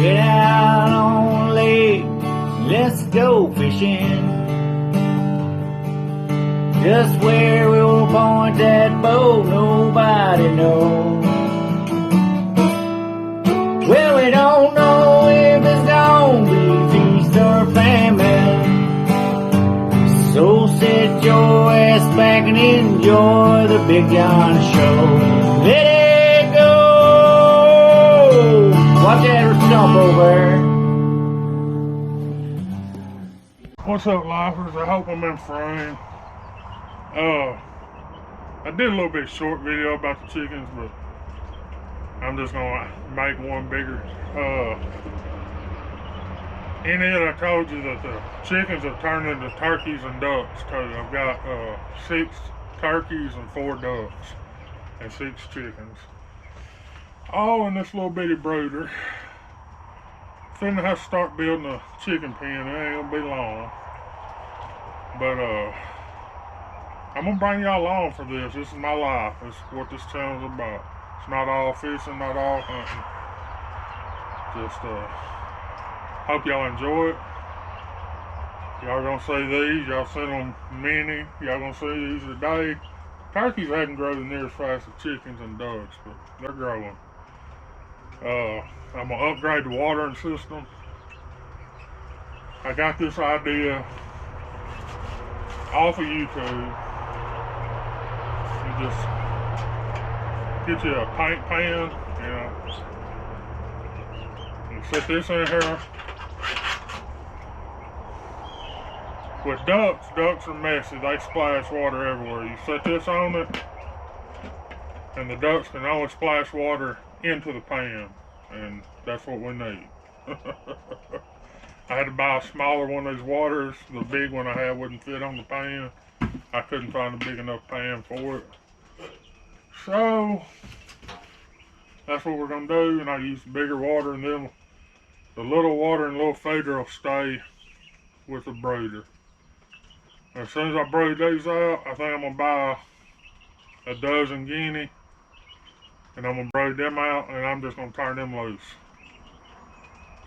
Get out on the lake, let's go fishing. Just where we'll point that boat, nobody knows. Well, we don't know if it's gonna be feast or famine. So sit your ass back and enjoy the Big John Show. Let it go! Watch that stump over. What's up, lifers? I hope I'm in frame. I did a little bit short video about the chickens, but I'm just gonna make one bigger. In it, I told you that the chickens have turned into turkeys and ducks. Cause I've got 6 turkeys and 4 ducks and 6 chickens, all in this little bitty brooder. Finna have to start building a chicken pen. It ain't gonna be long, but I'm gonna bring y'all along for this. This is my life. This is what this channel's about. It's not all fishing, not all hunting. Just hope y'all enjoy it. Y'all gonna see these. Y'all seen them many. Y'all gonna see these today. Turkeys hadn't grown near as fast as chickens and ducks, but they're growing. I'm gonna upgrade the watering system. I got this idea off of YouTube. You just get you a paint pan, you set this in here. With ducks are messy. They splash water everywhere. You set this on it, and the ducks can only splash water into the pan, and that's what we need. I had to buy a smaller one of these waters. The big one I had wouldn't fit on the pan. I couldn't find a big enough pan for it. So that's what we're gonna do, and I use the bigger water, and then the little water and little feeder will stay with the brooder. As soon as I brood these out, I think I'm gonna buy a dozen guinea, and I'm gonna brood them out, and I'm just gonna turn them loose.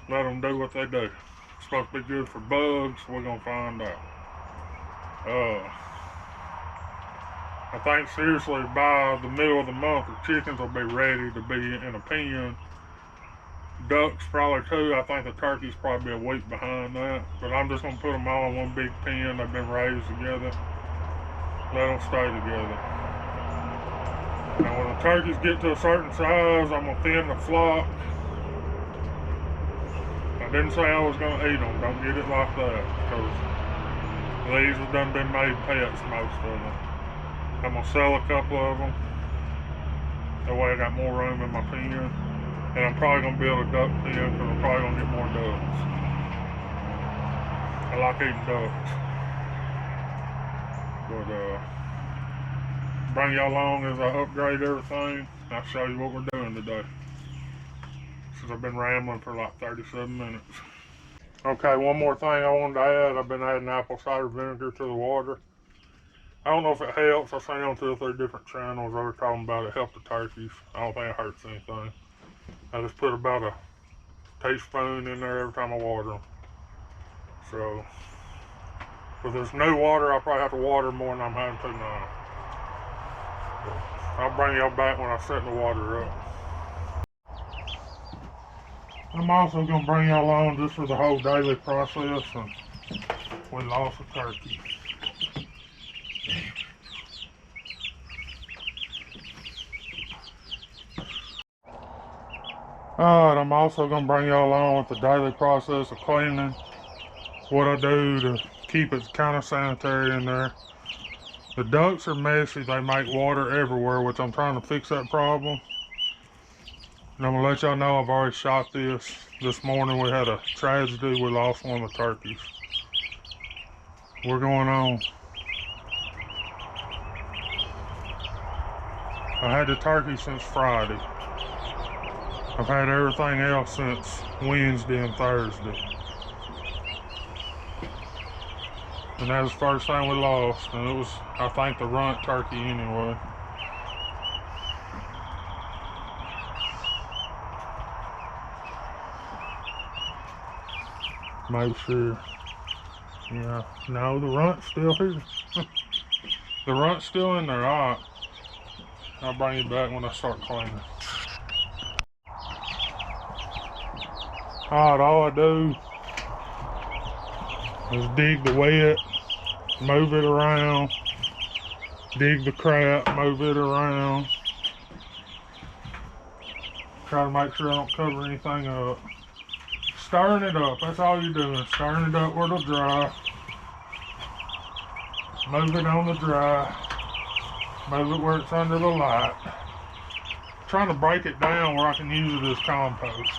Let them do what they do. It's supposed to be good for bugs. We're gonna find out. I think seriously by the middle of the month, the chickens will be ready to be in a pen. Ducks probably too. I think the turkeys probably a week behind that. But I'm just gonna put them all in one big pen. They've been raised together. Let them stay together. Now when the turkeys get to a certain size, I'm gonna thin the flock. I didn't say I was gonna eat them. Don't get it like that, because these have done been made pets, most of them. I'm gonna sell a couple of them. That way I got more room in my pen. And I'm probably gonna build a duck pen, because I'm probably gonna get more ducks. I like eating ducks. But bring y'all along as I upgrade everything. I'll show you what we're doing today. Since I've been rambling for like 37 minutes. Okay, one more thing I wanted to add. I've been adding apple cider vinegar to the water. I don't know if it helps. I've seen on 2 or 3 different channels they were talking about it helped the turkeys. I don't think it hurts anything. I just put about a teaspoon in there every time I water them. So, if there's new water, I'll probably have to water more than I'm having to now. But I'll bring y'all back when I set the water up. I'm also going to bring y'all along just for the whole daily process, and we lost a turkey. Alright, I'm also going to bring y'all along with the daily process of cleaning. What I do to keep it kind of sanitary in there. The ducks are messy. They make water everywhere, which I'm trying to fix that problem. And I'm going to let y'all know I've already shot this. This morning we had a tragedy. We lost one of the turkeys. We're going on. I had the turkey since Friday. I've had everything else since Wednesday and Thursday. And that was the first thing we lost. And it was, I think, the runt turkey anyway. Make sure. Yeah, no, the runt's still here. The runt's still in there. Alright. I'll bring it back when I start cleaning. Alright, all I do is dig the wet, move it around, dig the crap, move it around. Try to make sure I don't cover anything up. Stirring it up, that's all you're doing. Stirring it up where it'll dry. Move it on the dry. Move it where it's under the light. Trying to break it down where I can use it as compost.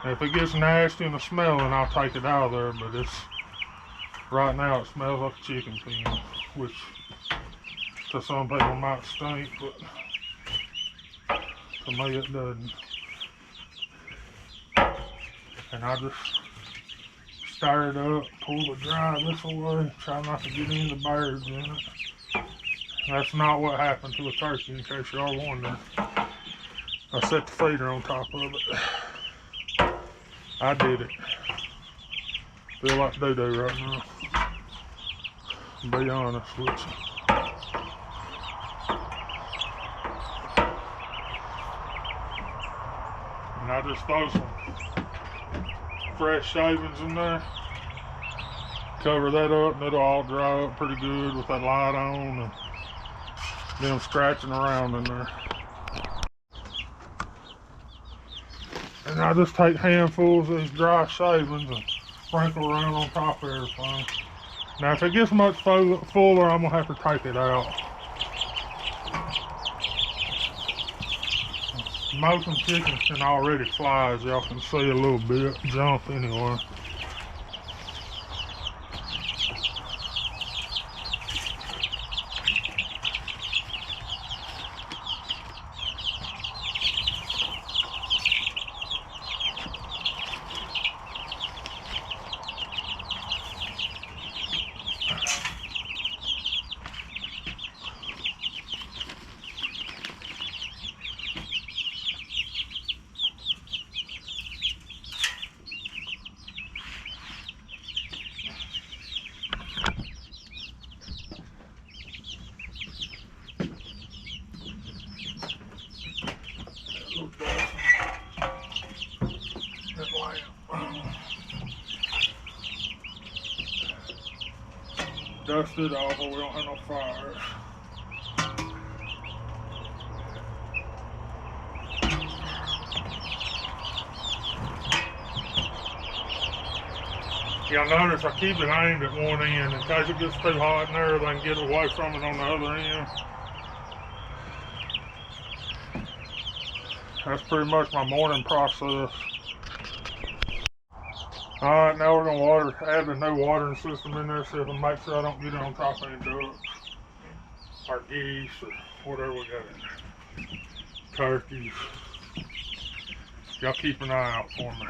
If it gets nasty and smelling, I'll take it out of there, but right now it smells like a chicken pen, which to some people might stink, but to me it doesn't. And I just stir it up, pull the dry this away, try not to get any of the birds in it. That's not what happened to a turkey, in case y'all wondering. I set the feeder on top of it. I did it. Feel like doo-doo right now. Be honest with you. And I just throw some fresh shavings in there. Cover that up and it'll all dry up pretty good with that light on and them scratching around in there. And I just take handfuls of these dry shavings and sprinkle around on top of everything. Now if it gets much fuller, I'm gonna have to take it out. Most of them chickens can already fly, as y'all can see a little bit, jump anyway. Dust it off, but we don't have no fires. Y'all notice I keep it aimed at one end in case it gets too hot in there, they can get away from it on the other end. That's pretty much my morning process. Alright, now we're gonna add the new watering system in there so I can make sure I don't get it on top of any ducks or geese or whatever we got in there. Turkeys. Y'all keep an eye out for me.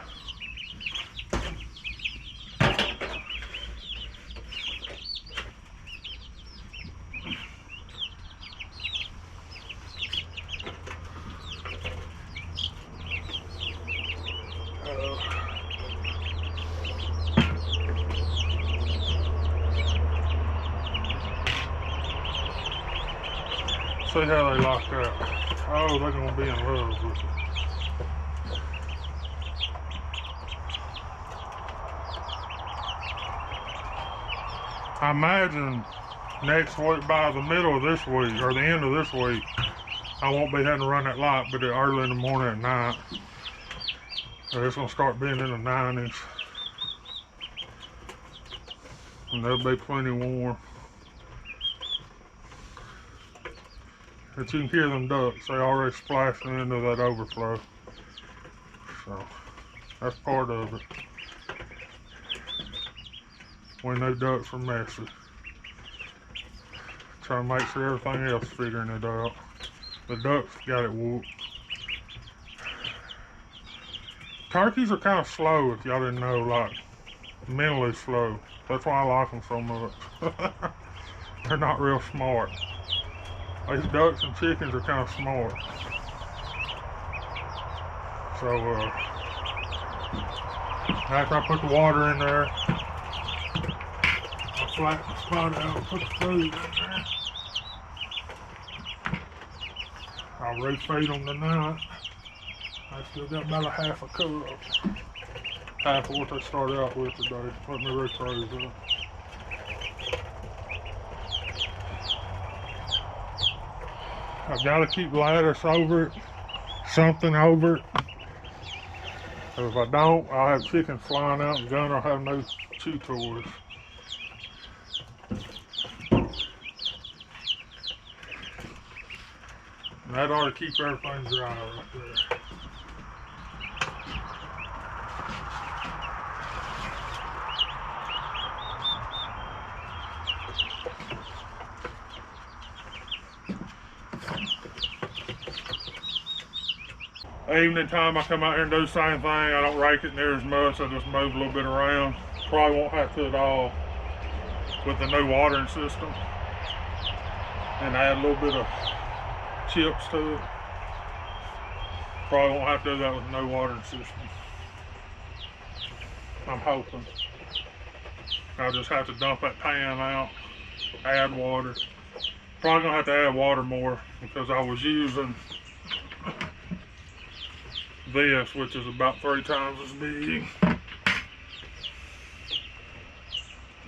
See how they lock up. Oh, they're gonna be in love with it. I imagine next week, by the middle of this week, or the end of this week, I won't be having to run that light, but early in the morning at night. It's gonna start being in the 90s. And they'll be plenty warm. But you can hear them ducks, they already splashing into that overflow. So, that's part of it. We know ducks are messy. Try to make sure everything else is figuring it out. The ducks got it whooped. Turkeys are kind of slow, if y'all didn't know, like, mentally slow. That's why I like them so much. They're not real smart. These ducks and chickens are kind of smart. So, After I put the water in there, I'll flatten the spot out and put the food in there. I'll refeed them tonight. I still got about a half a cup. Half of what they started out with today. Let me rephrase that. I've got to keep lattice over it, something over it. If I don't, I'll have chickens flying out and Gunner will have no chew toys. And that ought to keep everything dry right there. Evening time, I come out here and do the same thing. I don't rake it near as much. I just move a little bit around. Probably won't have to at all with the new watering system. And add a little bit of chips to it. Probably won't have to do that with no watering system. I'm hoping. I'll just have to dump that pan out, add water. Probably gonna have to add water more because I was using this, which is about 3 times as big.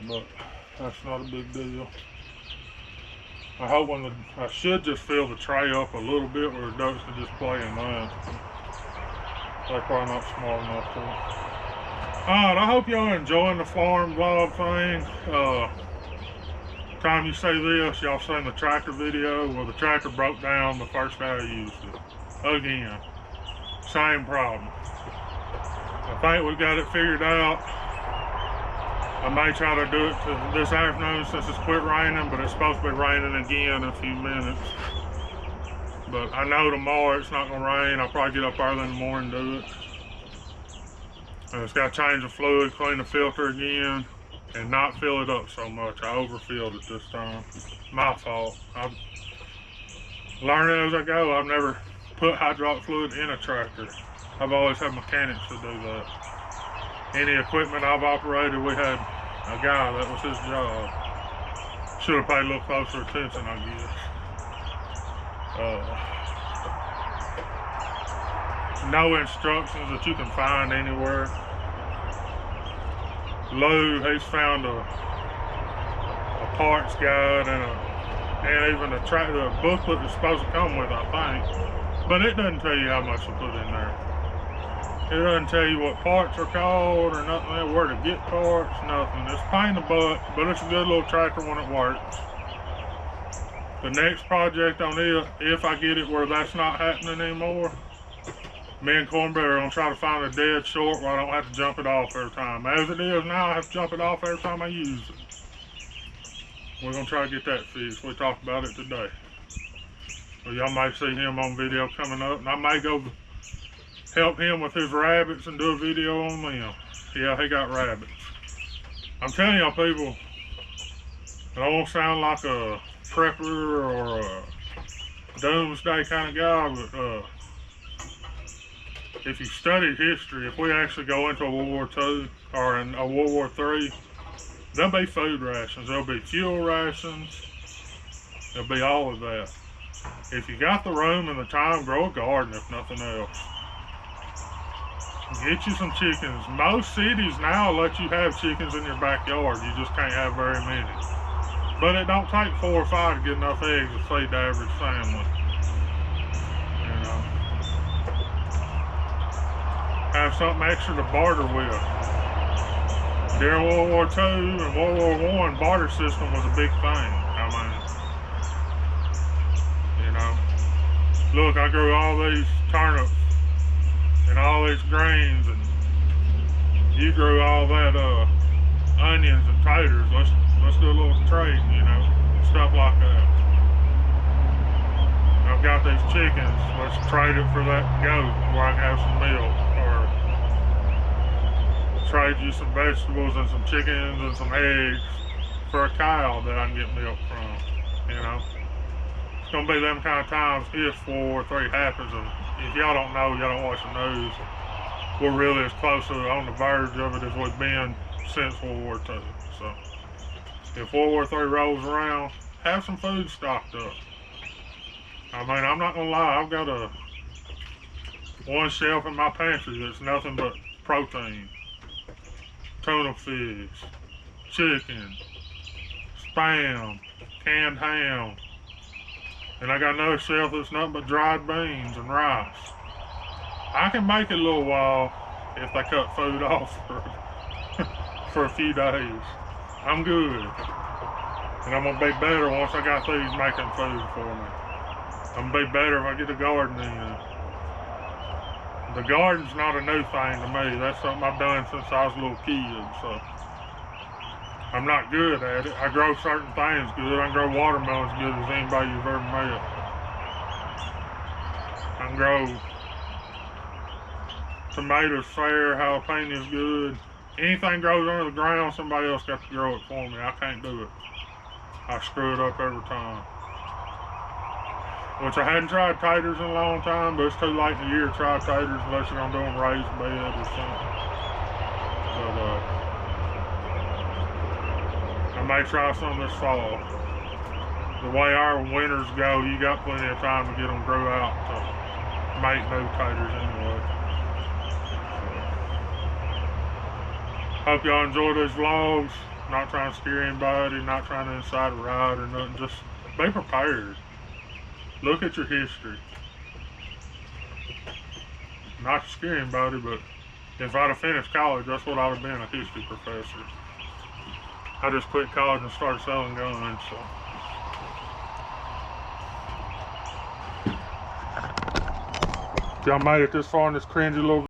But that's not a big deal. I hope I should just fill the tray up a little bit where the ducks can just play in that. They're probably not smart enough to. Alright, I hope y'all are enjoying the farm vlog thing. Time you say this, y'all seen the tractor video where the tractor broke down the first day I used it. Again. Same problem. I think we've got it figured out. I may try to do it this afternoon since it's quit raining, but it's supposed to be raining again in a few minutes. But I know tomorrow it's not gonna rain. I'll probably get up early in the morning and do it. And it's got to change the fluid, clean the filter again, and not fill it up so much. I overfilled it this time. My fault. I've learned as I go. I've never put hydraulic fluid in a tractor. I've always had mechanics to do that. Any equipment I've operated, we had a guy that was his job. Should have paid a little closer attention, I guess. No instructions that you can find anywhere. Lou, he's found a parts guide and even the booklet that's supposed to come with, I think. But it doesn't tell you how much to put in there. It doesn't tell you what parts are called or nothing, where to get parts, nothing. It's a pain in the butt, but it's a good little tractor when it works. The next project on it, if I get it where that's not happening anymore, me and Cornbread are gonna try to find a dead short where I don't have to jump it off every time. As it is now, I have to jump it off every time I use it. We're gonna try to get that fixed. We talked about it today. So y'all may see him on video coming up, and I may go help him with his rabbits and do a video on them. Yeah, he got rabbits. I'm telling y'all people, I don't want to sound like a prepper or a doomsday kind of guy, but if you studied history, if we actually go into a World War II or in a World War III, there'll be food rations, there'll be fuel rations, there'll be all of that. If you got the room and the time, grow a garden if nothing else. Get you some chickens. Most cities now let you have chickens in your backyard. You just can't have very many. But it don't take 4 or 5 to get enough eggs to feed the average family. You know. Have something extra to barter with. During World War II and World War I, barter system was a big thing. I mean, you know. Look, I grew all these turnips and all these greens, and you grew all that onions and taters. Let's do a little trading, you know, stuff like that. I've got these chickens. Let's trade it for that goat where I can have some milk, or trade you some vegetables and some chickens and some eggs for a cow that I can get milk from. You know, it's gonna be them kind of times if World War III happens. And if y'all don't know, y'all don't watch the news, we're really as close to on the verge of it as we've been since World War II. So if World War III rolls around, have some food stocked up. I mean, I'm not gonna lie, I've got one shelf in my pantry that's nothing but protein, tuna fish, chicken, spam, canned ham, and I got another shelf that's nothing but dried beans and rice. I can make it a little while if they cut food off for a few days. I'm good. And I'm gonna be better once I got these making food for me. I'm gonna be better if I get a garden in. The garden's not a new thing to me. That's something I've done since I was a little kid, so I'm not good at it. I grow certain things good. I can grow watermelons good as anybody you've ever met. I can grow tomatoes fair, jalapenos good. Anything grows under the ground, somebody else got to grow it for me. I can't do it. I screw it up every time. Which I hadn't tried taters in a long time, but it's too late in the year to try taters unless you're gonna do them raised bed or something. But I may try some this fall. The way our winters go, you got plenty of time to get them grew out to make new taters anyway. Hope y'all enjoy these vlogs. Not trying to scare anybody, not trying to incite a riot or nothing. Just be prepared. Look at your history. Not to scare anybody, but if I'd have finished college, that's what I'd have been, a history professor. I just quit college and started selling guns, so. If y'all made it this far in this cringy little